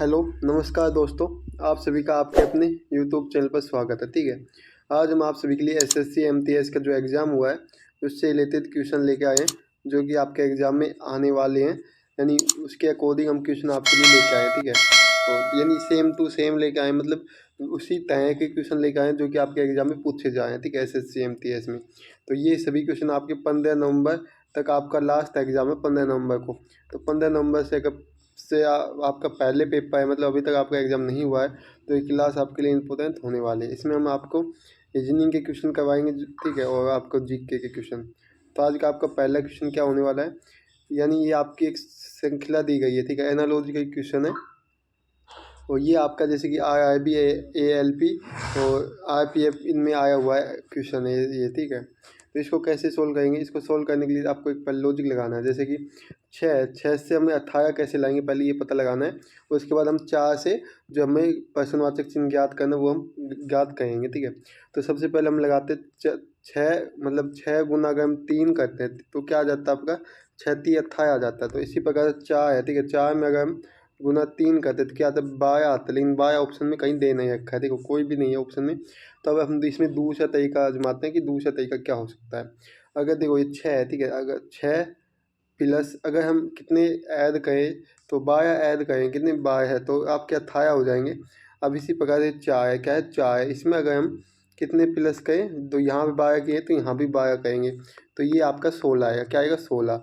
Hello, नमस्कार दोस्तों। आप सभी का आपके अपने यूट्यूब चैनल पर स्वागत है। ठीक है, आज हम आप सभी के लिए एसएससी एमटीएस का जो एग्ज़ाम हुआ है उससे रिलेटेड क्वेश्चन लेके आए हैं, जो कि आपके एग्ज़ाम में आने वाले हैं। यानी उसके अकॉर्डिंग हम क्वेश्चन आपके लिए लेके आए हैं। ठीक है, तो यानी सेम टू सेम लेके आए, मतलब उसी तरह के क्वेश्चन लेके आए हैं जो कि आपके एग्ज़ाम में पूछे जाए हैं। ठीक है, एसएससी एमटीएस में। तो ये सभी क्वेश्चन आपके 15 नवंबर तक आपका लास्ट एग्ज़ाम है, 15 नवंबर को। तो 15 नवंबर से अगर आपका पहले पेपर है, मतलब अभी तक आपका एग्ज़ाम नहीं हुआ है, तो ये क्लास आपके लिए इम्पोर्टेंट होने वाली है। इसमें हम आपको रीजनिंग के क्वेश्चन करवाएंगे, ठीक है, और आपको जीके के क्वेश्चन। तो आज का आपका पहला क्वेश्चन क्या होने वाला है, यानी ये आपकी एक श्रृंखला दी गई है। ठीक है, एनालॉजी का क्वेश्चन है, और ये आपका जैसे कि IIB ALP और RPF इनमें आया हुआ है क्वेश्चन है ये। ठीक है, तो इसको कैसे सोल्व करेंगे, इसको सोल्व करने के लिए आपको एक पहले लॉजिक लगाना है। जैसे कि छः से हमें 18 कैसे लाएंगे, पहले ये पता लगाना है। उसके बाद हम 4 से जो हमें पर्सनवाचक चिन्ह ज्ञात करना है वो हम ज्ञात करेंगे। ठीक है, तो सबसे पहले हम लगाते 6, मतलब 6 गुना अगर हम 3 करते हैं तो क्या आ जाता है आपका 6×3 18 आ जाता है। तो इसी प्रकार 4 है। ठीक है, 4 में अगर हम गुना 3 करते तो क्या आता है 12 आता है, लेकिन 12 ऑप्शन में कहीं दे नहीं रखा है। देखो कोई भी नहीं है ऑप्शन में। तो अब हम इसमें दूसरा तरीका आजमाते हैं कि दूसरा तरीका क्या हो सकता है। अगर देखो ये 6 है, ठीक है, अगर 6 प्लस अगर हम कितने ऐड करें तो 12 ऐड करें, कितने 12 है तो आपके 18 हो जाएंगे। अब इसी प्रकार से 4 है, क्या है 4 है, इसमें अगर हम कितने प्लस करें तो यहाँ भी 12 किए तो यहाँ भी 12 करेंगे, तो ये आपका 16 आएगा। क्या आएगा 16,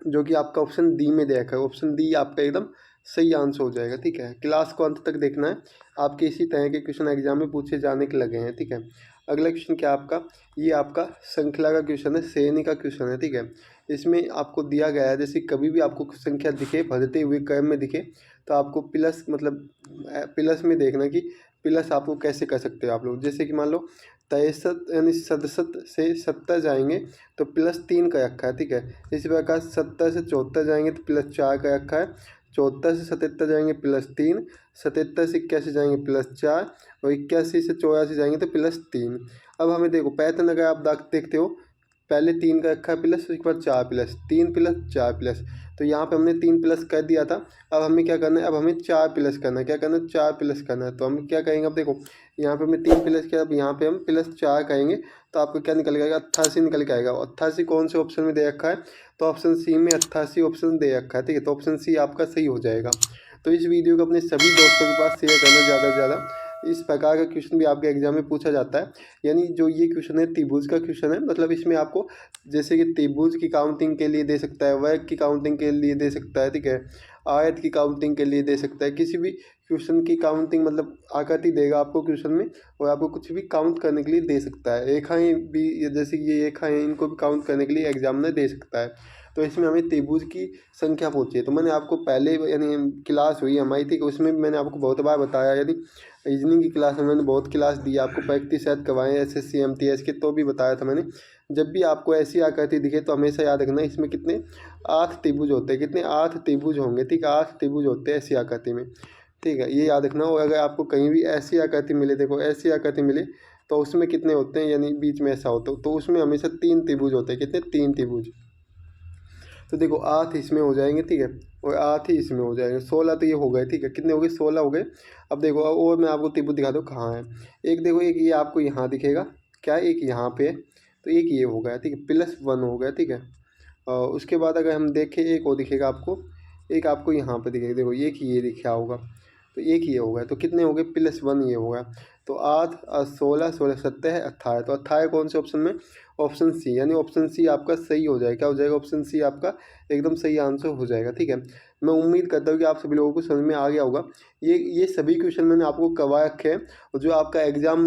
जो कि आपका ऑप्शन डी में देखा है। ऑप्शन डी आपका एकदम सही आंसर हो जाएगा। ठीक है, क्लास को अंत तक देखना है, आपके इसी तरह के क्वेश्चन एग्जाम में पूछे जाने के लगे हैं। ठीक है, अगला क्वेश्चन क्या आपका, ये आपका श्रृंखला का क्वेश्चन है, श्रेणी का क्वेश्चन है। ठीक है, इसमें आपको दिया गया है जैसे कभी भी आपको कुछ संख्या दिखे बढ़ते हुए क्रम में दिखे तो आपको प्लस, मतलब प्लस में देखना कि प्लस आपको कैसे कर सकते हो आप लोग। जैसे कि मान लो 63 यानी 67 से 70 जाएंगे तो +3 का रखा है। ठीक है, इसी प्रकार 70 से 74 जाएंगे तो +4 का रखा है। 74 से 77 जाएंगे +3, 77 से 81 जाएंगे +4, और 81 से 84 जाएंगे तो +3। अब हमें देखो पैटर्न अगर आप देखते हो, पहले 3 का रखा है प्लस, उसके बाद 4 प्लस, 3 प्लस 4 प्लस। तो यहाँ पे हमने 3 प्लस कर दिया था। अब हमें क्या करना है, अब हमें 4 प्लस करना है। क्या करना है 4 प्लस करना है। तो हम क्या करेंगे, अब देखो यहाँ पे हमने 3 प्लस किया, अब यहाँ पे हम +4 करेंगे तो आपको क्या निकल के आएगा 88 निकल के आएगा। 88 कौन से ऑप्शन में दे रखा है, तो ऑप्शन सी में 88 ऑप्शन दे रखा है। ठीक है, तो ऑप्शन सी आपका सही हो जाएगा। तो इस वीडियो को अपने सभी दोस्तों के पास शेयर करना ज़्यादा से ज़्यादा। इस प्रकार का क्वेश्चन भी आपके एग्जाम में पूछा जाता है। यानी जो ये क्वेश्चन है त्रिभुज का क्वेश्चन है, मतलब इसमें आपको जैसे कि त्रिभुज की काउंटिंग के लिए दे सकता है, वर्ग की काउंटिंग के लिए दे सकता है। ठीक है, आयत की काउंटिंग के लिए दे सकता है, किसी भी क्वेश्चन की काउंटिंग, मतलब आकृति देगा आपको क्वेश्चन में, और आपको कुछ भी काउंट करने के लिए दे सकता है। रेखाएं भी, जैसे कि ये रेखाएं हैं, इनको भी काउंट करने के लिए एग्जामिनर दे सकता है। तो इसमें हमें त्रिभुज की संख्या पूछी है। तो मैंने आपको पहले यानी क्लास हुई हमारी थी, उसमें भी मैंने आपको बहुत बार बताया। यदि रीजनिंग की क्लास में मैंने बहुत क्लास दी, आपको प्रैक्टिस शायद करवाएं SSC MTS के, तो भी बताया था मैंने। जब भी आपको ऐसी आकृति दिखे तो हमेशा याद रखना इसमें कितने 8 त्रिभुज होते हैं, कितने 8 त्रिभुज होंगे। ठीक है, 8 त्रिभुज होते हैं ऐसी आकृति में। ठीक है, ये याद रखना। और अगर आपको कहीं भी ऐसी आकृति मिले, देखो ऐसी आकृति मिले तो उसमें कितने होते हैं, यानी बीच में ऐसा होता है तो उसमें हमेशा 3 त्रिभुज होते हैं। कितने 3 त्रिभुज। तो देखो 8 इसमें हो जाएंगे, ठीक है, और 8 ही इसमें हो जाएंगे, 16 तो ये हो गए। ठीक है, कितने हो गए 16 हो गए। अब देखो और मैं आपको त्रिभुज दिखा दूँ कहाँ है। एक देखो, एक ये आपको यहाँ दिखेगा, क्या है, एक यहाँ पे है, तो एक ये हो गया। ठीक है, +1 हो गया। ठीक है, और उसके बाद अगर हम देखें एक और दिखेगा आपको, एक आपको यहाँ पे दिखेगा, देखो एक ही ये दिखा होगा, तो एक ये हो गया। तो कितने हो गए +1 ये हो गया। तो 8 और 16, 16 17 है 18, तो 18 कौन से ऑप्शन में, ऑप्शन सी, यानी ऑप्शन सी आपका सही हो जाएगा। क्या हो जाएगा, ऑप्शन सी आपका एकदम सही आंसर हो जाएगा। ठीक है, मैं उम्मीद करता हूँ कि आप सभी लोगों को समझ में आ गया होगा। ये सभी क्वेश्चन मैंने आपको करवा रखे हैं, और जो आपका एग्जाम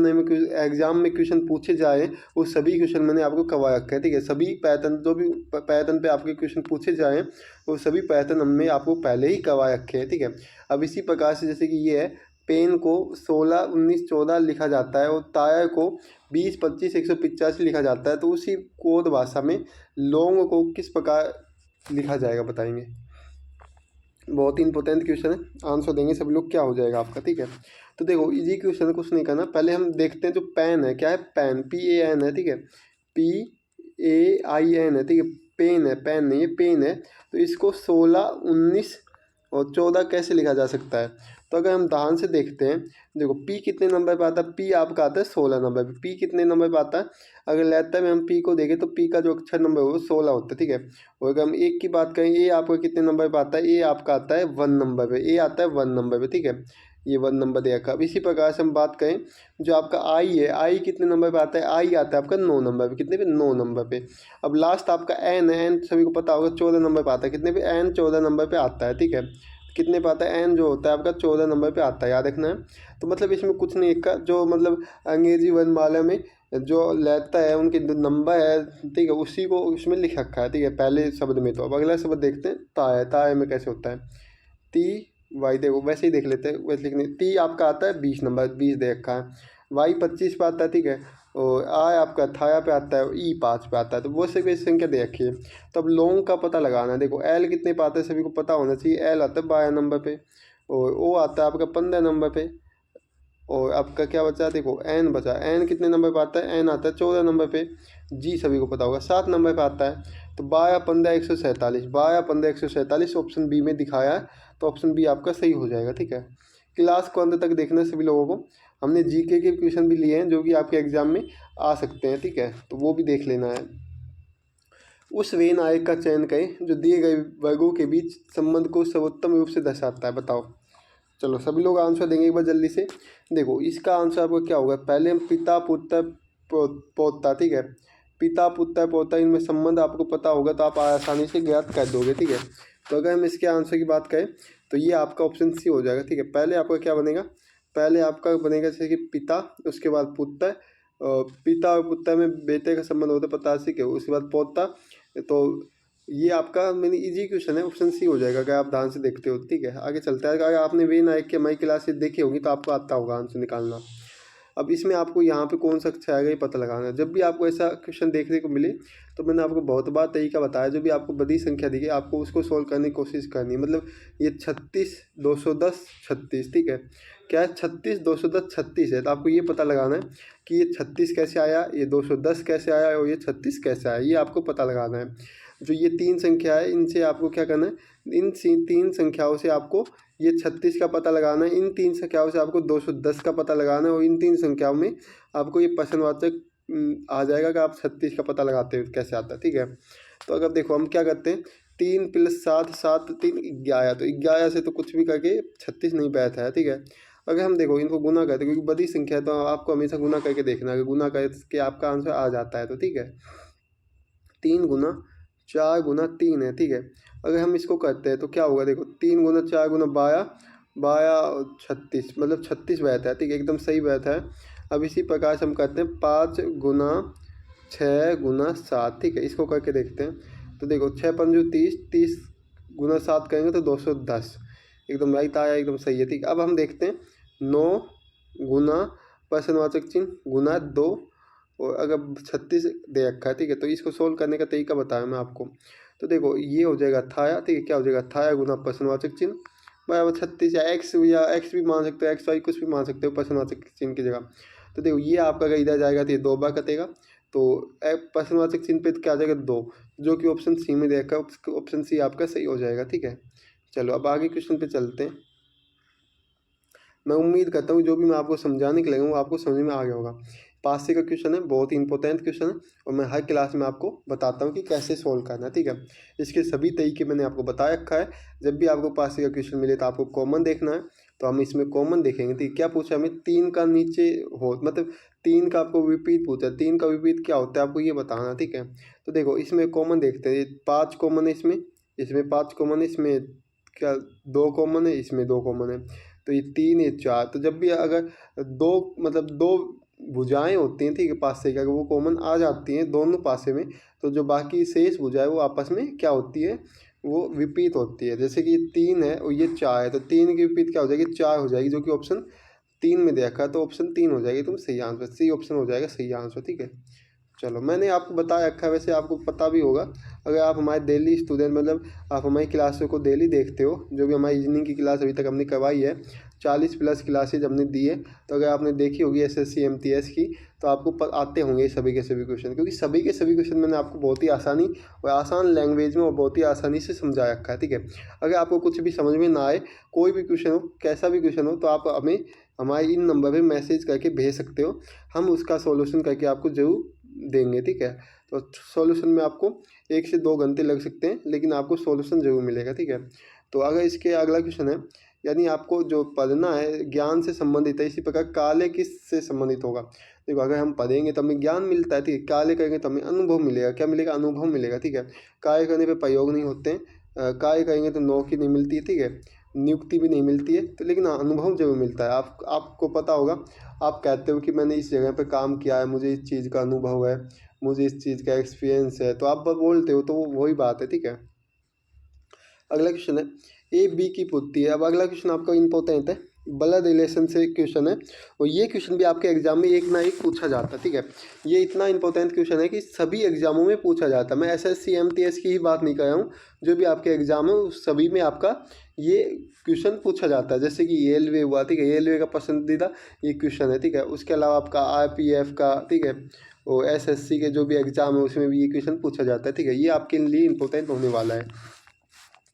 में क्वेश्चन पूछे जाए वो सभी क्वेश्चन मैंने आपको करवा रखे हैं। ठीक है, सभी पैटर्न, जो भी पैटर्न पे आपके क्वेश्चन पूछे जाएँ वो सभी पैटर्न हमने आपको पहले ही करवा रखे हैं। ठीक है, अब इसी प्रकार से जैसे कि ये है, पेन को 16 19 14 लिखा जाता है, और टायर को 20 25 185 लिखा जाता है, तो उसी कोड भाषा में लौंग को किस प्रकार लिखा जाएगा बताएंगे। बहुत ही इंपॉर्टेंट क्वेश्चन है, आंसर देंगे सब लोग, क्या हो जाएगा आपका। ठीक है, तो देखो इजी क्वेश्चन है, कुछ नहीं करना। पहले हम देखते हैं जो पेन है, क्या है, पेन PAN है। ठीक है, PAIN है। ठीक है, पेन है, पेन नहीं है, पेन है। तो इसको 16 19 और 14 कैसे लिखा जा सकता है? तो अगर हम ध्यान से देखते हैं, देखो पी कितने नंबर पे आता है? पी आपका आता है 16 नंबर पे। पी कितने नंबर पे आता है? अगर लेटर में हम पी को देखें तो पी का जो अक्षर नंबर है वो 16 होता है, ठीक है। और अगर हम एक की बात करें, ए आपका कितने नंबर पे आता है? ए आपका आता है 1 नंबर पे। ए आता है 1 नंबर पे, ठीक है। ये 1 नंबर दे रखा है। अब इसी प्रकार से हम बात करें, जो आपका आई है, आई कितने नंबर पे आता है? आई आता है आपका 9 नंबर पे। कितने पे? 9 नंबर पे। अब लास्ट आपका एन है, एन सभी को पता होगा 14 नंबर पे आता है। कितने पे? एन 14 नंबर पे आता है, ठीक है। कितने पे आता है? एन जो होता है आपका 14 नंबर पे आता है, याद रखना है। तो मतलब इसमें कुछ नहीं का जो मतलब अंग्रेजी वर्णमाला में जो लेता है उनके जो नंबर है, ठीक है, उसी को उसमें लिख रखा है, ठीक है, पहले शब्द में। तो अब अगला शब्द देखते हैं, ताय। ताय में कैसे होता है? ती वाई, देखो वैसे ही देख लेते हैं, वैसे लिखने। ती आपका आता है 20 नंबर, 20 दे रखा है। वाई 25 पे आता है, ठीक है। और आय आपका थाया पे आता है, ई 5 पे आता है। तो वो से कोई संख्या दे रखी है। तो अब लॉन्ग का पता लगाना है। देखो एल कितने पे आता है सभी को पता होना चाहिए। एल आता है 12 नंबर पे। और ओ आता है आपका 15 नंबर पे। और आपका क्या बचा? देखो एन बचा। एन कितने नंबर पे आता है? एन आता है 14 नंबर पे। जी सभी को पता होगा 7 नंबर पे आता है। तो 12 15 147, 12 15 147 ऑप्शन बी में दिखाया है। तो ऑप्शन बी आपका सही हो जाएगा, ठीक है। क्लास को अंत तक देखना है सभी लोगों को। हमने जीके के क्वेश्चन भी लिए हैं जो कि आपके एग्जाम में आ सकते हैं, ठीक है, तो वो भी देख लेना है। उस वे नायक का चयन करें जो दिए गए वर्गों के बीच संबंध को सर्वोत्तम रूप से दर्शाता है, बताओ। चलो सभी लोग आंसर देंगे एक बार जल्दी से। देखो इसका आंसर आपका क्या होगा? पहले हम पिता पुत्र पोता, ठीक है। पिता पुत्र पोता, इनमें संबंध आपको पता होगा तो आप आसानी से ज्ञात कर दोगे, ठीक है। तो अगर हम इसके आंसर की बात करें तो ये आपका ऑप्शन सी हो जाएगा, ठीक है। पहले आपका क्या बनेगा? पहले आपका बनेगा जैसे कि पिता, उसके बाद पुत्र। पिता और पुत्र में बेटे का संबंध होता है 85 के, उसके बाद पोता। तो ये आपका मैंने इजी क्वेश्चन है, ऑप्शन सी हो जाएगा अगर आप ध्यान से देखते हो, ठीक है। आगे चलता है। अगर आपने वे नायक की हमारी क्लासेस देखी होगी तो आपको आता होगा आंसर निकालना। अब इसमें आपको यहाँ पे कौन सा अक्षर आएगा ये पता लगाना है। जब भी आपको ऐसा क्वेश्चन देखने को मिले तो मैंने आपको बहुत बार तरीका बताया, जो भी आपको बड़ी संख्या दिखे आपको उसको सोल्व करने की कोशिश करनी है। मतलब ये 36 210 36, ठीक है। क्या है? 36 210 36 है। तो आपको ये पता लगाना है कि ये 36 कैसे आया, ये 210 कैसे आया और ये 36 कैसे आया, ये आपको पता लगाना है। जो ये 3 संख्या है इनसे आपको क्या करना है? इन 3 संख्याओं से आपको ये 36 का पता लगाना है। इन 3 संख्याओं से आपको 210 का पता लगाना है। और इन 3 संख्याओं में आपको ये प्रश्नवाचक आ जाएगा कि आप 36 का पता लगाते हो कैसे आता है, ठीक है। तो अगर देखो हम क्या करते हैं, 3 + 7 7 3 11, तो 11 से तो कुछ भी करके 36 नहीं बैठा है, ठीक है। अगर हम देखो इनको गुना करते हैं, क्योंकि बड़ी संख्या है तो आपको हमेशा गुना करके देखना है। अगर गुना करके आपका आंसर आ जाता है तो ठीक है। 3 गुना 4 गुना 3 है, ठीक है। अगर हम इसको करते हैं तो क्या होगा? देखो 3 गुना 4 गुना 12, 12 36, मतलब 36 बैठा है, ठीक है, एकदम सही बैठा है। अब इसी प्रकार से हम करते हैं 5 गुना 6 गुना 7, ठीक है। इसको करके देखते हैं। तो देखो 6 पंजू 30, 30 गुना 7 करेंगे तो 210, एकदम राइट आया, एकदम सही है, ठीक है। अब हम देखते हैं 9 गुना प्रश्नवाचक चिन्ह गुना 2, और अगर 36 दे रखा है, ठीक है, तो इसको सोल्व करने का तरीका बताया मैं आपको। तो देखो ये हो जाएगा थाया, ठीक है। क्या हो जाएगा? थाया गुना प्रश्नवाचक चिन्ह बराबर 36, या एक्स भी मान सकते हो, एक्स वाई कुछ भी मान सकते हो प्रश्नवाचक चिन्ह की जगह। तो देखो ये आपका अगर इधर जाएगा तो ये 2 बार कटेगा, तो प्रश्नवाचक चिन्ह पे क्या आ जाएगा? 2, जो कि ऑप्शन सी में दे रखा है। ऑप्शन सी आपका सही हो जाएगा, ठीक है। चलो अब आगे क्वेश्चन पे चलते हैं। मैं उम्मीद करता हूँ जो भी मैं आपको समझाने के लगा वो आपको समझ में आ गया होगा। पास से का क्वेश्चन है, बहुत ही इंपॉर्टेंट क्वेश्चन है, और मैं हर क्लास में आपको बताता हूँ कि कैसे सोल्व करना है, ठीक है। इसके सभी तरीके मैंने आपको बता रखा है। जब भी आपको पास से का क्वेश्चन मिले तो आपको कॉमन देखना है। तो हम इसमें कॉमन देखेंगे, ठीक। क्या पूछा हमें? 3 का नीचे हो, मतलब 3 का आपको विपरीत पूछा। 3 का विपरीत क्या होता है आपको ये बताना, ठीक है। तो देखो इसमें कॉमन देखते हैं। 5 कॉमन है इसमें 5 कॉमन है, इसमें क्या 2 कॉमन है, इसमें 2 कॉमन है। तो ये 3 ये 4, तो जब भी अगर 2 मतलब 2 भुजाएं होती हैं, ठीक है, पासे की, अगर वो कॉमन आ जाती हैं दोनों पासे में, तो जो बाकी शेष भुजाएं वो आपस में क्या होती है? वो विपरीत होती है। जैसे कि ये 3 है और ये 4 है, तो 3 की विपरीत क्या हो जाएगी? 4 हो जाएगी, जो कि ऑप्शन 3 में देखा है। तो ऑप्शन 3 हो जाएगी, तुम सही आंसर, सी ऑप्शन हो जाएगा सही आंसर, ठीक है। चलो मैंने आपको बता रखा है, वैसे आपको पता भी होगा अगर आप हमारे डेली स्टूडेंट, मतलब आप हमारी क्लासों को डेली देखते हो। जो भी हमारी इवनिंग की क्लास अभी तक हमने करवाई है 40 प्लस क्लासेज हमने दी है। तो अगर आपने देखी होगी एसएससी एमटीएस की तो आपको आते होंगे सभी के सभी क्वेश्चन, क्योंकि सभी के सभी क्वेश्चन मैंने आपको बहुत ही आसानी और आसान लैंग्वेज में और बहुत ही आसानी से समझा रखा है, ठीक है। अगर आपको कुछ भी समझ में ना आए, कोई भी क्वेश्चन हो, कैसा भी क्वेश्चन हो, तो आप हमें हमारे इन नंबर पे मैसेज करके भेज सकते हो, हम उसका सॉल्यूशन करके आपको ज़रूर देंगे, ठीक है। तो सॉल्यूशन में आपको 1 से 2 घंटे लग सकते हैं, लेकिन आपको सॉल्यूशन ज़रूर मिलेगा, ठीक है। तो अगर इसके अगला क्वेश्चन है, यानी आपको जो पढ़ना है ज्ञान से संबंधित है, इसी प्रकार कार्य किस से संबंधित होगा। देखो अगर हम पढ़ेंगे तो हमें ज्ञान मिलता है, ठीक है। कार्य करेंगे तो हमें अनुभव मिलेगा। क्या मिलेगा? अनुभव मिलेगा, ठीक है। कार्य करने पे प्रयोग नहीं होते हैं, कार्य करेंगे तो नौकरी नहीं मिलती है, ठीक है, नियुक्ति भी नहीं मिलती है, तो लेकिन अनुभव जरूर मिलता है। आपको पता होगा, आप कहते हो कि मैंने इस जगह पे काम किया है, मुझे इस चीज़ का अनुभव है, मुझे इस चीज़ का एक्सपीरियंस है, तो आप बोलते हो, तो वही बात है, ठीक है। अगला क्वेश्चन है ए बी की पूछती है। अब अगला क्वेश्चन आपका इंपॉर्टेंट है, ब्लड रिलेशन से क्वेश्चन है, और ये क्वेश्चन भी आपके एग्जाम में एक ना एक पूछा जाता है, ठीक है। ये इतना इंपॉर्टेंट क्वेश्चन है कि सभी एग्जामों में पूछा जाता है। मैं एसएससी एमटीएस की ही बात नहीं कर रहा हूँ, जो भी आपके एग्जाम है उस सभी में आपका ये क्वेश्चन पूछा जाता है। जैसे कि रेलवे हुआ, ठीक है, रेलवे का पसंदीदा ये क्वेश्चन है, ठीक है। उसके अलावा आपका आरपीएफ का, ठीक है, और एसएससी के जो भी एग्जाम है उसमें भी ये क्वेश्चन पूछा जाता है, ठीक है। ये आपके लिए इंपॉर्टेंट होने वाला है।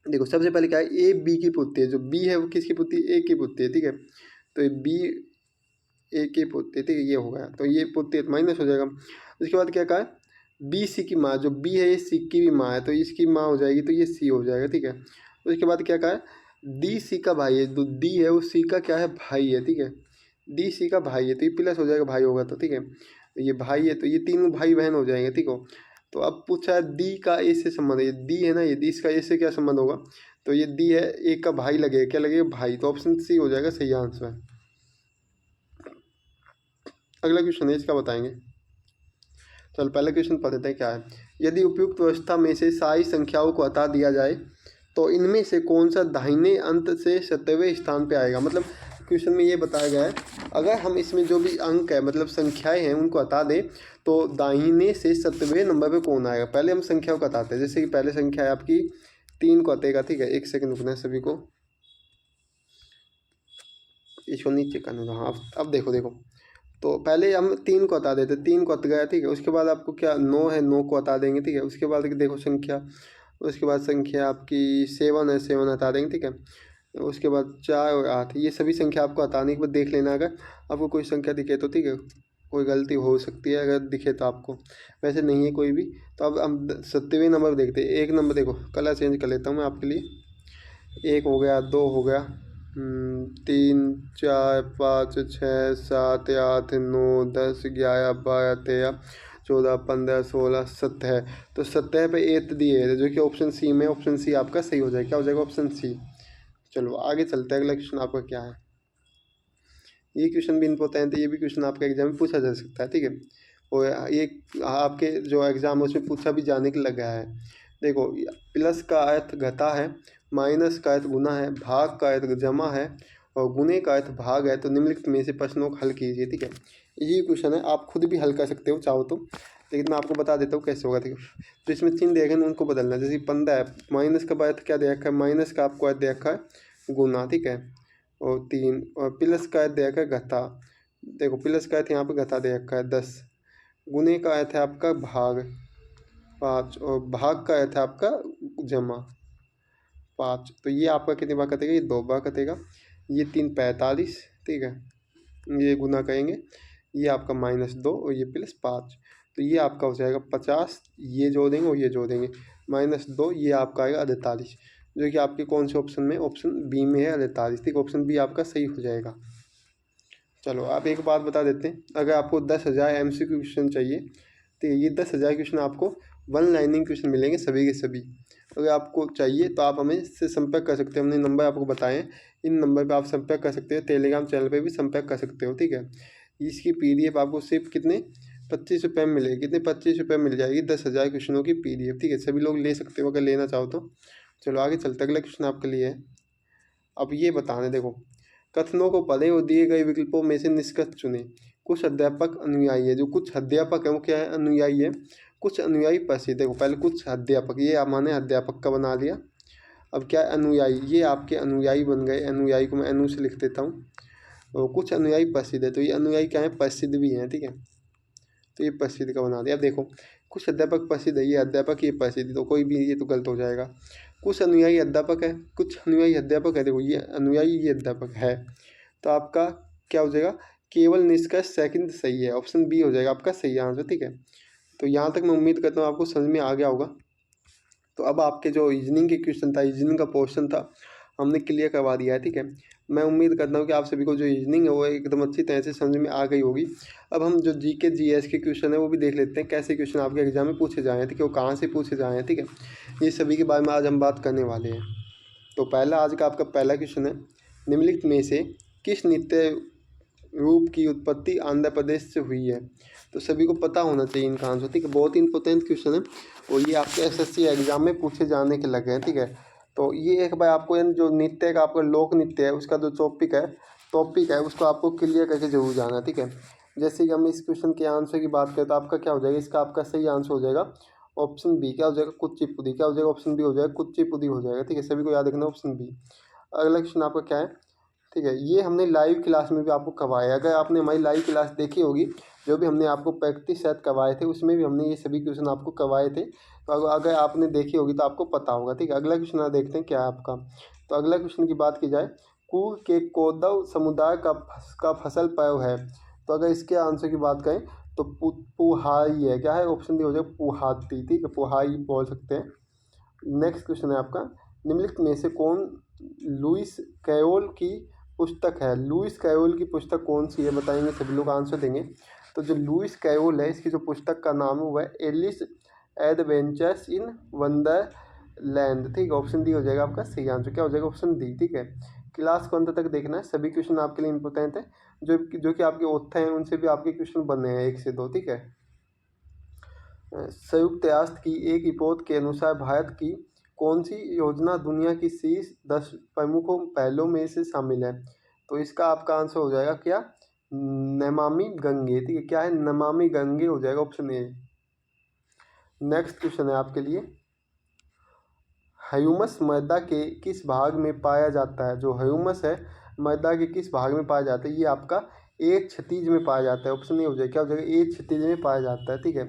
देखो सबसे पहले क्या है, ए बी की पूछती है। जो बी है वो किसकी पूछती है? ए की पूछती है, ठीक है। तो ये बी ए की पूछती है, ठीक है, ये हो गया। तो ये पूछती है तो माइनस हो जाएगा। उसके बाद क्या कहा है, बी सी की माँ। जो बी है ये सी की भी माँ है, तो इसकी माँ हो जाएगी, तो ये सी हो जाएगा, ठीक है। उसके बाद क्या कहा है, डी सी का भाई है। जो डी है वो सी का क्या है? भाई है, ठीक है। डी सी का भाई है, तो ये प्लस हो जाएगा, भाई होगा तो, ठीक है। ये भाई है तो ये तीनों भाई बहन हो जाएंगे, ठीक हो। तो अब पूछा है डी का ए से संबंध है। ये डी है ना, ये डी, इसका ए से क्या संबंध होगा? तो ये डी है, ए का भाई लगेगा, क्या लगेगा? भाई। तो ऑप्शन सी हो जाएगा सही आंसर। अगला क्वेश्चन है, इसका बताएंगे। चल पहले क्वेश्चन पढ़ देते हैं क्या है। यदि उपयुक्त व्यवस्था में से सारी संख्याओं को हटा दिया जाए तो इनमें से कौन सा दाहिने अंत से 70वें स्थान पे आएगा। मतलब क्वेश्चन में ये बताया गया है, अगर हम इसमें जो भी अंक है, मतलब संख्याएं हैं, उनको हटा दें तो दाहिने से 70वें नंबर पे कौन आएगा। पहले हम संख्याओं को हटाते हैं। जैसे कि पहले संख्या है आपकी 3 को हटेगा, ठीक है। 1 सेकंड रुकना है सभी को, इसको नीचे करने दो। हाँ अब देखो तो पहले हम 3 को हटा देते, 3 को हट गया, ठीक है। उसके बाद आपको क्या 9 है, 9 को हटा देंगे, ठीक है। उसके बाद देखो संख्या, उसके बाद संख्या आपकी 7 है, 7 हटा देंगे, ठीक है। उसके बाद 4 और 8, ये सभी संख्या आपको हटाने के बाद देख लेना, अगर आपको कोई संख्या दिखे तो, ठीक है। कोई गलती हो सकती है अगर दिखे तो आपको, वैसे नहीं है कोई भी। तो अब हम 70वें नंबर देखते हैं। एक नंबर देखो, कलर चेंज कर लेता हूँ मैं आपके लिए। 1 हो गया, 2 हो गया, 3 4 5 6 7 8 9 10 11 12 13 14 15 16 17। तो 17 पे 8 दिए है, जो कि ऑप्शन सी में, ऑप्शन सी आपका सही हो जाएगा। क्या हो जाएगा? Option C. चलो आगे चलते हैं, अगला क्वेश्चन आपका क्या है। ये क्वेश्चन भी इंपॉर्टेंट है, ये भी क्वेश्चन आपके एग्जाम में पूछा जा सकता है, ठीक है। और ये आपके जो एग्जाम है उसमें पूछा भी जाने के लगा है। देखो प्लस का अर्थ घटा है, माइनस का अर्थ गुना है, भाग का अर्थ जमा है, और गुने का अर्थ भाग है। तो निम्नलिखित में से प्रश्नों को हल कीजिए, ठीक है। यही क्वेश्चन है, आप खुद भी हल कर सकते हो चाहो तो, लेकिन मैं आपको बता देता हूँ कैसे होगा, ठीक है। तो इसमें चिन्ह देखे ना, उनको बदलना। जैसे 15 है, माइनस का अर्थ क्या दे रखा है? माइनस का आपको अर्थ दे रखा है गुना, ठीक है। और 3, और प्लस का अर्थ दे रखा है घटा। देखो प्लस का अर्थ यहाँ पे घटा दे रखा है 10। गुने का अर्थ है आपका भाग 5, और भाग का अर्थ है आपका जमा 5। तो ये आपका कितनी बार कटेगा? ये 2 बार कटेगा। ये 3 45, ठीक है। ये गुना करेंगे, ये आपका -2 और ये +5। तो ये आपका हो जाएगा 50। ये जोड़ देंगे और ये जोड़ देंगे, -2, ये आपका आएगा 48, जो कि आपके कौन से ऑप्शन में? ऑप्शन बी में है 48, ठीक। ऑप्शन बी आपका सही हो जाएगा। चलो आप एक बात बता देते हैं, अगर आपको 10,000 MCQ क्वेश्चन चाहिए तो ये 10,000 क्वेश्चन आपको 1 लाइनिंग क्वेश्चन मिलेंगे सभी के सभी। अगर आपको चाहिए तो आप हमें से संपर्क कर सकते हैं, हमने नंबर आपको बताए हैं, इन नंबर पे आप संपर्क कर सकते हो। टेलीग्राम चैनल पे भी संपर्क कर सकते हो, ठीक है। इसकी PDF आपको सिर्फ कितने 25 रुपये में मिलेगी। कितने 25 रुपये मिल जाएगी 10,000 क्वेश्चनों की PDF, ठीक है। सभी लोग ले सकते हो अगर लेना चाहो तो। चलो आगे चलते, अगला क्वेश्चन आपके लिए है। अब ये बताने, देखो कथनों को पढ़ें और दिए गए विकल्पों में से निष्कर्ष चुनें। कुछ अध्यापक अनुयायी है। जो कुछ अध्यापक है वो क्या है? अनुयायी है। कुछ अनुयायी प्रसिद्ध। देखो पहले कुछ अध्यापक, ये माने अध्यापक का बना लिया। अब क्या है अनुयायी, ये आपके अनुयायी बन गए। अनुयायी को मैं अनु से लिख देता हूँ। तो कुछ अनुयायी प्रसिद्ध है, तो ये अनुयायी क्या है, प्रसिद्ध भी हैं, ठीक है। तो ये प्रसिद्ध का बना दिया। अब देखो कुछ अध्यापक प्रसिद्ध है, ये अध्यापक ये प्रसिद्ध, तो कोई भी ये तो गलत हो जाएगा। कुछ अनुयायी अध्यापक है, कुछ अनुयायी अध्यापक है, देखो ये अनुयायी ये अध्यापक है, तो आपका क्या हो जाएगा, केवल निष्कर्ष सेकंड सही है, ऑप्शन बी हो जाएगा आपका सही आंसर, ठीक है। तो यहाँ तक मैं उम्मीद करता हूँ आपको समझ में आ गया होगा। तो अब आपके जो रीजनिंग के क्वेश्चन था, रीजनिंग का पोर्शन था, हमने क्लियर करवा दिया है, ठीक है। मैं उम्मीद करता हूँ कि आप सभी को जो रीजनिंग है वो एकदम अच्छी तरह से समझ में आ गई होगी। अब हम जो जीके जीएस के क्वेश्चन है वो भी देख लेते हैं, कैसे क्वेश्चन आपके एग्जाम में पूछे जाए हैं, ठीक है, वो कहाँ से पूछे जाए हैं, ठीक है। ये सभी के बारे में आज हम बात करने वाले हैं। तो पहला आज का आपका पहला क्वेश्चन है, निम्नलिखित में से किस नृत्य रूप की उत्पत्ति आंध्र प्रदेश से हुई है। तो सभी को पता होना चाहिए इनका आंसर, ठीक है। बहुत ही इंपॉर्टेंट क्वेश्चन है और ये आपके एसएससी एग्जाम में पूछे जाने के लगे हैं, ठीक है। तो ये एक बार आपको जो नृत्य का आपका लोक नृत्य है उसका जो टॉपिक है उसको आपको क्लियर करके जरूर जाना, ठीक है। जैसे कि हम इस क्वेश्चन के आंसर की बात करें तो आपका क्या हो जाएगा, इसका आपका सही आंसर हो जाएगा ऑप्शन बी। क्या हो जाएगा, कुचिपुड़ी। क्या हो जाएगा, ऑप्शन बी हो जाएगा, कुचिपुड़ी हो जाएगा, ठीक है। सभी को याद रखना ऑप्शन बी। अगला क्वेश्चन आपका क्या है, ठीक है, ये हमने लाइव क्लास में भी आपको करवाया है। अगर आपने हमारी लाइव क्लास देखी होगी, जो भी हमने आपको प्रैक्टिस सेट करवाए थे उसमें भी हमने ये सभी क्वेश्चन आपको करवाए थे। तो अगर आपने देखी होगी तो आपको पता होगा, ठीक है। अगला क्वेश्चन देखते हैं क्या है आपका। तो अगला क्वेश्चन की बात की जाए, कूर के कोदव समुदाय का फसल पर्व है। तो अगर इसके आंसर की बात करें तो पुहाई है। क्या है, ऑप्शन डी हो जाएगा पुहाती, ठीक है, पुहाई बोल सकते हैं। नेक्स्ट क्वेश्चन है आपका, निम्नलिखित में से कौन लुइस कैरोल की पुस्तक है। लुइस कैरोल की पुस्तक कौन सी है, बताएंगे सभी लोग आंसर देंगे। तो जो लुइस कैरोल है इसकी जो पुस्तक का नाम है वह है एलिस एडवेंचर्स इन वंडरलैंड, ठीक है। ऑप्शन डी हो जाएगा आपका सही आंसर। क्या हो जाएगा, ऑप्शन डी, ठीक है। क्लास को अंत तक देखना है, सभी क्वेश्चन आपके लिए इंपॉर्टेंट है। जो कि आपके ऑथर हैं उनसे भी आपके क्वेश्चन बने हैं 1 से 2, ठीक है। संयुक्त राष्ट्र की एक रिपोर्ट के अनुसार भारत की कौन सी योजना दुनिया की शीर्ष 10 प्रमुख पहलों में से शामिल है। तो इसका आपका आंसर हो जाएगा क्या, नमामि गंगे, ठीक है। क्या है, नमामि गंगे हो जाएगा, ऑप्शन ए। नेक्स्ट क्वेश्चन है आपके लिए, ह्यूमस मृदा के किस भाग में पाया जाता है। जो ह्यूमस है मृदा के किस भाग में पाया जाता है, ये आपका एक क्षितिज में पाया जाता है, ऑप्शन ए हो जाएगा। क्या हो जाएगा, एक क्षितिज में पाया जाता है, ठीक है।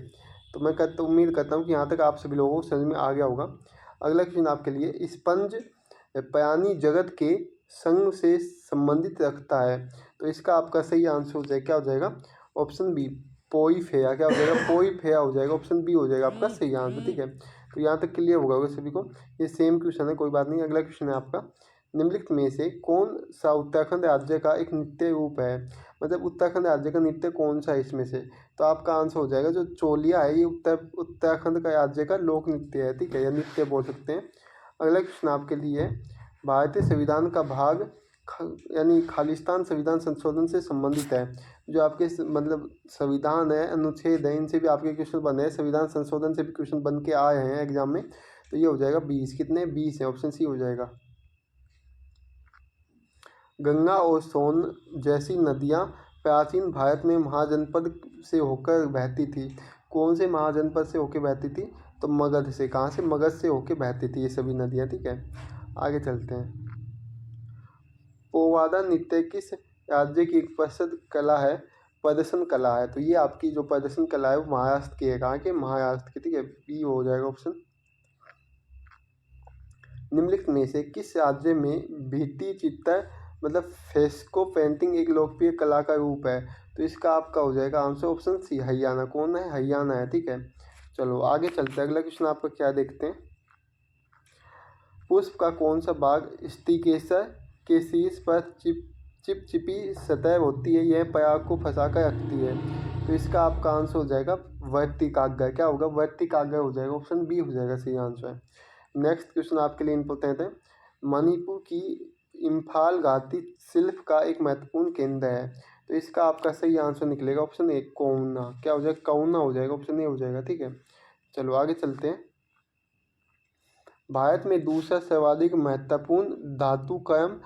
तो मैं उम्मीद करता हूँ कि यहाँ तक आप सभी लोगों को समझ में आ गया होगा। अगला क्वेश्चन आपके लिए, स्पंज प्राणी जगत के संग से संबंधित रखता है। तो इसका आपका सही आंसर हो जाएगा, क्या हो जाएगा, ऑप्शन बी पोइफेरा। क्या हो जाएगा, पोइफेरा हो जाएगा, ऑप्शन बी हो जाएगा आपका सही आंसर, ठीक है। तो यहाँ तक क्लियर होगा सभी को, ये सेम क्वेश्चन है, कोई बात नहीं। अगला क्वेश्चन है आपका, निम्नलिखित में से कौन सा उत्तराखंड राज्य का एक नृत्य रूप है। मतलब उत्तराखंड राज्य का नृत्य कौन सा है इसमें से। तो आपका आंसर हो जाएगा जो चोलिया है, ये उत्तराखंड का राज्य का लोक नृत्य है, ठीक है, या नृत्य बोल सकते हैं। अगला क्वेश्चन आपके लिए, भारतीय संविधान का भाग यानी खालिस्तान संविधान संशोधन से संबंधित है। जो आपके मतलब संविधान है, अनुच्छेद है, इनसे भी आपके क्वेश्चन बने हैं, संविधान संशोधन से भी क्वेश्चन बन के आए हैं एग्जाम में। तो ये हो जाएगा 20, कितने 20 है, ऑप्शन सी हो जाएगा। गंगा और सोन जैसी नदियाँ प्राचीन भारत में महाजनपद से होकर बहती थी। कौन से महाजनपद से होकर बहती थी, तो मगध से। कहाँ से, मगध से होकर बहती थी ये सभी नदियाँ, ठीक है। आगे चलते हैं, पोवादा नृत्य किस राज्य की एक प्रसिद्ध कला है, प्रदर्शन कला है। तो ये आपकी जो प्रदर्शन कला है वो महाराष्ट्र की है। कहाँ के, महाराष्ट्र की, ठीक है, बी हो जाएगा ऑप्शन। निम्नलिखित में से किस राज्य में भित्ति चित्र मतलब फ्रेस्को पेंटिंग एक लोकप्रिय कला का रूप है। तो इसका आपका हो जाएगा आंसर ऑप्शन सी, हरियाणा। कौन है, हरियाणा है, ठीक है। चलो आगे चलते हैं, अगला क्वेश्चन आपका क्या देखते हैं, पुष्प का कौन सा भाग स्टिकेसर के शीर्ष पर चिपचिपी सतह होती है, यह पराग को फंसाकर रखती है। तो इसका आपका आंसर हो जाएगा वर्तिकाग्र। क्या होगा, वर्तिकाग्र हो जाएगा, ऑप्शन बी हो जाएगा सही आंसर। नेक्स्ट क्वेश्चन आपके लिए इंपॉर्टेंट है, मणिपुर की इम्फाल घाटी शिल्प का एक महत्वपूर्ण केंद्र है। तो इसका आपका सही आंसर निकलेगा ऑप्शन ए, कोउना। क्या हो जाएगा, कोउना हो जाएगा, ऑप्शन ए हो जाएगा, ठीक है। चलो आगे चलते हैं, भारत में दूसरा सर्वाधिक महत्वपूर्ण धातुकर्म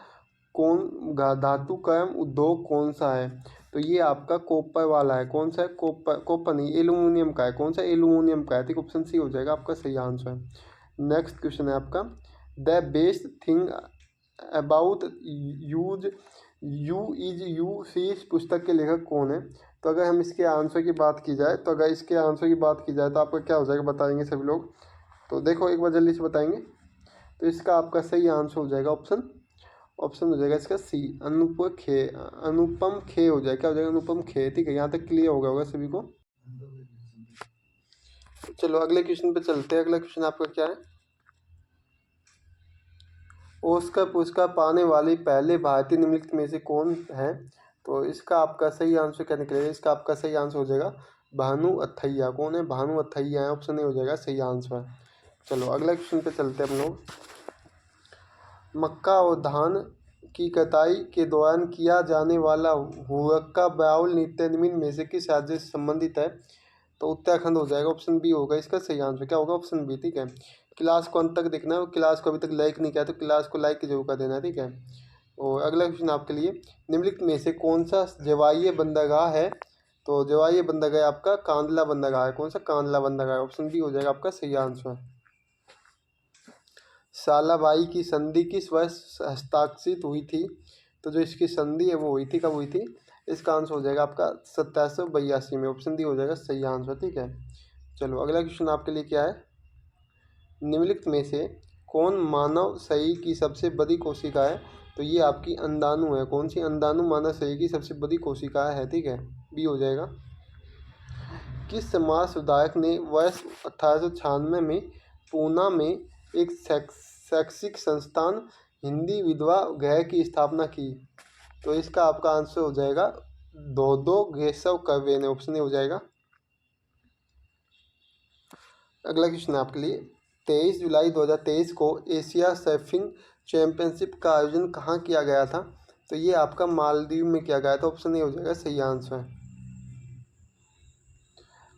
उद्योग कौन सा है। तो ये आपका कॉपर वाला है। कौन सा है, कॉपर नहीं, एल्यूमिनियम का है। कौन सा, एल्यूमिनियम का है, ठीक, ऑप्शन सी हो जाएगा आपका सही आंसर। नेक्स्ट क्वेश्चन है आपका, the best thing about use you is you see इस पुस्तक के लेखक कौन है। तो अगर हम इसके आंसर की बात की जाए, तो अगर इसके आंसर की बात की जाए तो आपका क्या हो जाएगा, बताएंगे सभी लोग। तो देखो एक बार जल्दी से बताएंगे। तो इसका आपका सही आंसर हो जाएगा ऑप्शन ऑप्शन हो जाएगा इसका सी, अनुपम खेर हो जाएगा। क्या हो जाएगा, अनुपम खेर। ठीक है, यहाँ तक क्लियर हो गया होगा सभी को। चलो अगले क्वेश्चन पे चलते हैं। अगला क्वेश्चन आपका क्या है, ऑस्कर पुरस्कार पाने वाले पहले भारतीय निम्नलिखित में से कौन है। तो इसका आपका सही आंसर क्या निकलेगा, इसका आपका सही आंसर हो जाएगा भानु अथैया। कौन है, भानु अथैया है, ऑप्शन ए हो जाएगा सही आंसर। चलो अगला क्वेश्चन पे चलते हैं हम लोग। मक्का और धान की कटाई के दौरान किया जाने वाला हुक्का बाउल नृत्य निम्न में से किस राज्य से संबंधित है। तो उत्तराखंड हो जाएगा, ऑप्शन बी होगा इसका सही आंसर। क्या होगा, ऑप्शन बी। ठीक है, क्लास को अंत तक देखना है, क्लास को अभी तक लाइक नहीं किया तो क्लास को लाइक जरूर कर देना। ठीक है, और अगला क्वेश्चन आपके लिए, निम्नलिखित में से कौन सा जवाई बंदरगाह है। तो जवाई बंदरगाह आपका कांदला बंदरगाह है। कौन सा, कांदला बंदरगाह, ऑप्शन बी हो जाएगा आपका सही आंसर। सालाबाई की संधि किस वर्ष हस्ताक्षरित हुई थी। तो जो इसकी संधि है वो हुई थी, कब हुई थी, इसका आंसर हो जाएगा आपका 1782 में, ऑप्शन डी हो जाएगा सही आंसर। ठीक है, चलो अगला क्वेश्चन आपके लिए क्या है, निम्नलिखित में से कौन मानव शरीर की सबसे बड़ी कोशिका है। तो ये आपकी अंडाणु है। कौन सी, अंडाणु मानव शरीर की सबसे बड़ी कोशिका है। ठीक है, बी हो जाएगा। किस समाज सुधारक ने वर्ष 1896 में पूना में एक शैक्षिक संस्थान हिंदी विधवा गृह की स्थापना की। तो इसका आपका आंसर हो जाएगा दो केशव कर्वे ने, ऑप्शन ए हो जाएगा। अगला क्वेश्चन है आपके लिए, 23 जुलाई 2023 को एशिया सर्फिंग चैंपियनशिप का आयोजन कहाँ किया गया था। तो ये आपका मालदीव में किया गया था, ऑप्शन ए हो जाएगा सही आंसर।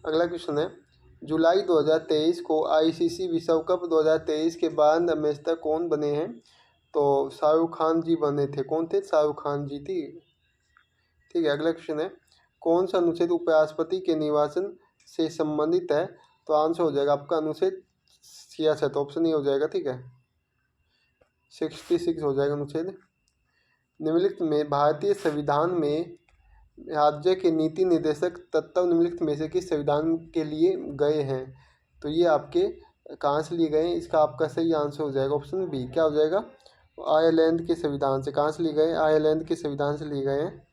अगला क्वेश्चन है, जुलाई 2023 को आईसीसी विश्व कप 2023 के बाद एम्बेसडर कौन बने हैं। तो शाहरुख खान जी बने थे। कौन थे, शाहरुख खान जी थी। ठीक है, अगला क्वेश्चन है, कौन सा अनुच्छेद उपराष्ट्रपति के निर्वाचन से संबंधित है। तो आंसर हो जाएगा आपका अनुच्छेद 66, ऑप्शन ए हो जाएगा। ठीक है, 66 हो जाएगा अनुच्छेद। निम्नलिखित में भारतीय संविधान में राज्य के नीति निर्देशक तत्व निम्नलिखित में से किस संविधान के लिए गए हैं। तो ये आपके कहाँ से लिए गए हैं, इसका आपका सही आंसर हो जाएगा ऑप्शन बी। क्या हो जाएगा, आयरलैंड के संविधान से। कहाँ से लिए गए, आयरलैंड के संविधान से लिए गए हैं।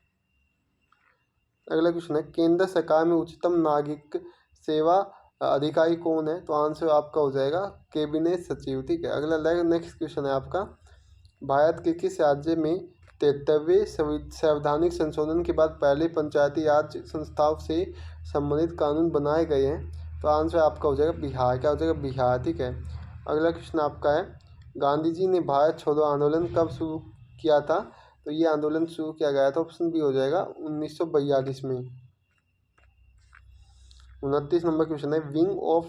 अगला क्वेश्चन है, केंद्र सरकार में उच्चतम नागरिक सेवा अधिकारी कौन है। तो आंसर आपका हो जाएगा कैबिनेट सचिव। ठीक है, अगला नेक्स्ट क्वेश्चन है आपका, भारत के किस राज्य में 73वें संवैधानिक संशोधन के बाद पहले पंचायती राज संस्थाओं से संबंधित कानून बनाए गए हैं। तो आंसर आपका हो जाएगा बिहार। क्या हो जाएगा, बिहार। ठीक है, अगला क्वेश्चन आपका है, गांधी जी ने भारत छोड़ो आंदोलन कब शुरू किया था। तो ये आंदोलन शुरू किया गया था, ऑप्शन बी हो जाएगा 1942 में। 29 नंबर क्वेश्चन है, विंग ऑफ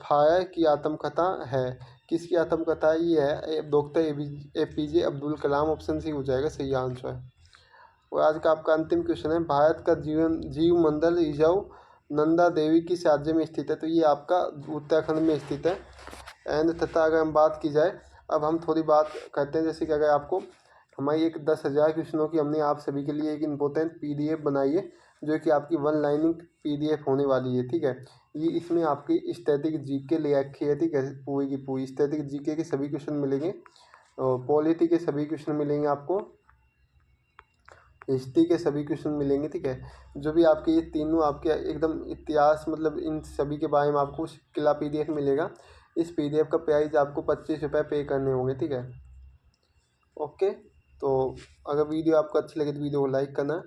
फायर की आत्मकथा है। किसकी आत्मकथा है, ये है doctor APJ Abdul Kalam, option C हो जाएगा सही आंसर। और आज का आपका अंतिम क्वेश्चन है, भारत का जीव मंडल रिजर्व नंदा देवी किस राज्य में स्थित है। तो ये आपका उत्तराखंड में स्थित है। एंड तथा अगर हम बात की जाए, अब हम थोड़ी बात करते हैं, जैसे कि अगर आपको हमारी एक 10,000 क्वेश्चनों की हमने आप सभी के लिए एक इम्पोर्टेंट पीडीएफ बनाई है, जो कि आपकी 1 लाइनिंग पीडीएफ होने वाली है। ठीक है, ये इसमें आपकी स्टैटिक जीके ले रखी है। ठीक है, पूरी की पूरी स्टैटिक जीके के सभी क्वेश्चन मिलेंगे, और पॉलिटी के सभी क्वेश्चन मिलेंगे आपको, हिस्ट्री के सभी क्वेश्चन मिलेंगे। ठीक है, जो भी आपके ये तीनों आपके एकदम इतिहास, मतलब इन सभी के बारे में आपको किला पीडीएफ मिलेगा। इस पीडीएफ का प्राइस आपको 25 रुपये पे करने होंगे। ठीक है, ओके। तो अगर वीडियो आपको अच्छी लगे तो वीडियो को लाइक करना है,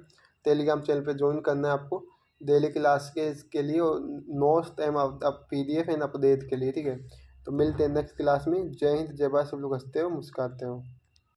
टेलीग्राम चैनल पे ज्वाइन करना है आपको डेली क्लास के लिए, और notes and PDF and update के लिए। ठीक है, तो मिलते हैं नेक्स्ट क्लास में। जय हिंद, जय भारत, सब लोग हंसते हो मुस्कुराते हो।